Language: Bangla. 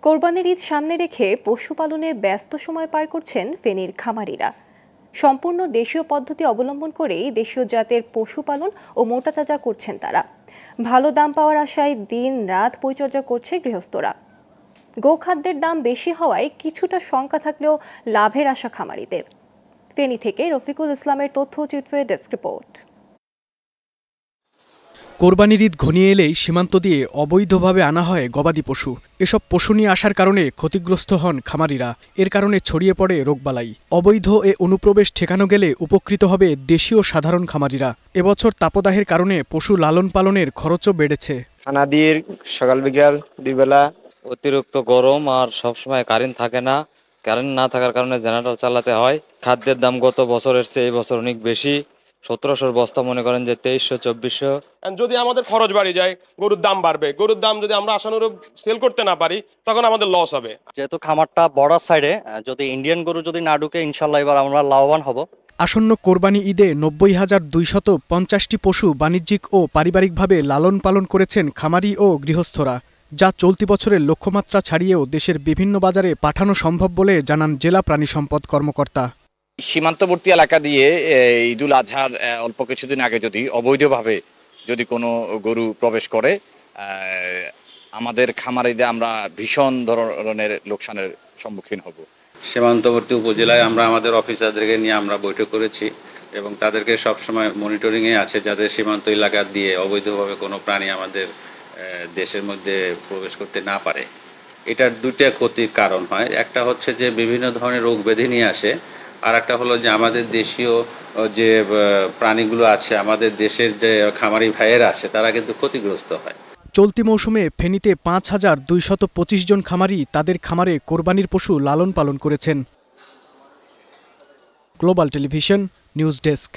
কোরবানির ঈদ সামনে রেখে পশুপালনে ব্যস্ত সময় পার করছেন ফেনীর খামারিরা। সম্পূর্ণ দেশীয় পদ্ধতি অবলম্বন করেই দেশীয় জাতের পশুপালন ও মোটাতাজা করছেন তারা। ভালো দাম পাওয়ার আশায় দিন রাত পরিচর্যা করছে গৃহস্থরা। গোখাদ্যের দাম বেশি হওয়ায় কিছুটা শঙ্কা থাকলেও লাভের আশা খামারিদের। ফেনী থেকে রফিকুল ইসলামের তথ্যচিত্রে ডেস্ক রিপোর্ট। কোরবানির ঈদ ঘনিয়ে এলেই সীমান্ত দিয়ে অবৈধভাবে আনা হয় গবাদি পশু। এসব পশু নিয়ে আসার কারণে ক্ষতিগ্রস্ত হন খামারিরা। এর কারণে ছড়িয়ে পড়ে রোগবালাই। অবৈধ এ অনুপ্রবেশ ঠেকানো গেলে উপকৃত হবে দেশীয় সাধারণ খামারিরা। এবছর তাপদাহের কারণে পশু লালন পালনের খরচও বেড়েছে। খানা দিয়ে সকাল বিকাল দুই বেলা অতিরিক্ত গরম আর সবসময় কারেন্ট থাকে না। কারেন্ট না থাকার কারণে জেনারেটর চালাতে হয়। খাদ্যের দাম গত বছরের চেয়ে এই বছর অনেক বেশি। 1700 বস্তা মনে করেন যে 2300-2400। যদি আমাদের খরচ বাড়ি যায়, গরুর দাম বাড়বে। গরুর দাম যদি আমরা আশানুরূপ সেল করতে না পারি, তখন আমাদের লস হবে। যেহেতু খামারটা বর্ডার সাইডে, যদি ইন্ডিয়ান গরু যদি না ঢুকে, ইনশাল্লাহ এবার আমরা লাভবান হব। আসন্ন কোরবানি ঈদে 90,250টি পশু বাণিজ্যিক ও পারিবারিকভাবে লালন পালন করেছেন খামারি ও গৃহস্থরা, যা চলতি বছরের লক্ষ্যমাত্রা ছাড়িয়েও দেশের বিভিন্ন বাজারে পাঠানো সম্ভব বলে জানান জেলা প্রাণী সম্পদ কর্মকর্তা। সীমান্তবর্তী এলাকা দিয়ে ঈদুল আজহার অল্প কিছুদিন আগে যদি অবৈধভাবে কোনো গরু প্রবেশ করে, আমাদের খামারিদের আমরা ভীষণ ধরনের লোকসানের সম্মুখীন হব। সীমান্তবর্তী উপজেলায় আমরা আমাদের অফিসারদেরকে নিয়ে আমরা বৈঠক করেছি এবং তাদেরকে সবসময় মনিটরিংয়ে আছে, যাদের সীমান্ত এলাকা দিয়ে অবৈধভাবে কোনো প্রাণী আমাদের দেশের মধ্যে প্রবেশ করতে না পারে। এটার দুইটা ক্ষতির কারণ হয়। একটা হচ্ছে যে বিভিন্ন ধরনের রোগ ব্যাধি নিয়ে আসে, আর একটা হলো যে আমাদের দেশীয় যে প্রাণীগুলো আছে, আমাদের দেশের যে খামারি ভাইয়েরা আছে, তারা কিন্তু ক্ষতিগ্রস্ত হয়। চলতি মৌসুমে ফেনীতে 5,225 জন খামারি তাদের খামারে কোরবানির পশু লালন পালন করেছেন। Global television news desk.